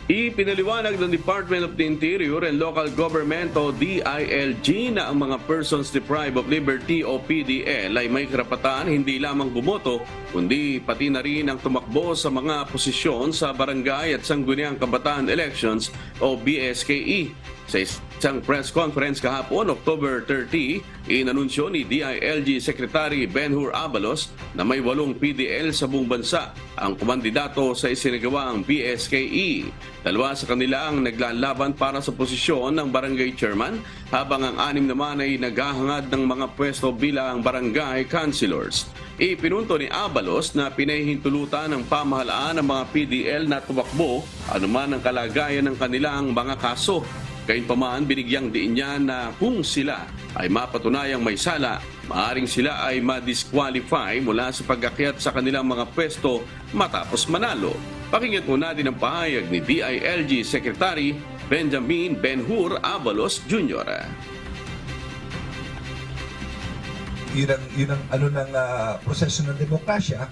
Ipinaliwanag ng Department of the Interior and Local Government o DILG na ang mga persons deprived of liberty o PDL ay may karapatan hindi lamang bumoto kundi pati na rin ang tumakbo sa mga posisyon sa barangay at sangguniang kabataan elections o BSKE. Sa isang press conference kahapon, October 30, inanunsyo ni DILG Secretary Benhur Abalos na may 8 PDL sa buong bansa ang kumandidato sa isinagawang BSKE. 2 sa kanila ang naglalaban para sa posisyon ng barangay chairman habang ang 6 naman ay naghahangad ng mga pwesto bilang barangay councilors. Ipinunto ni Abalos na pinahihintulutan ng pamahalaan ng mga PDL na tumakbo anuman ang kalagayan ng kanilang mga kaso. Gayunpaman, binigyang diin niya na kung sila ay mapatunayang may sala, maaaring sila ay ma-disqualify mula sa pag-akyat sa kanilang mga pwesto matapos manalo. Pakinggan po natin ang pahayag ni DILG Secretary Benjamin Benhur Abalos Jr. Yun ang ano ng proseso ng demokrasya,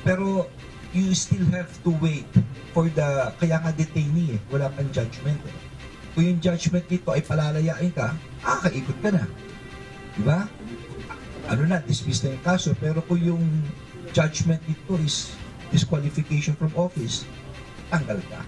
pero you still have to wait for the, kaya nga detainee, wala pang judgment. Kung yung judgment nito ay palalayain ka, kakaikot ka na. Diba? Ano na, dismiss na yung kaso, pero kung yung judgment nito is disqualification from office, tanggal ka.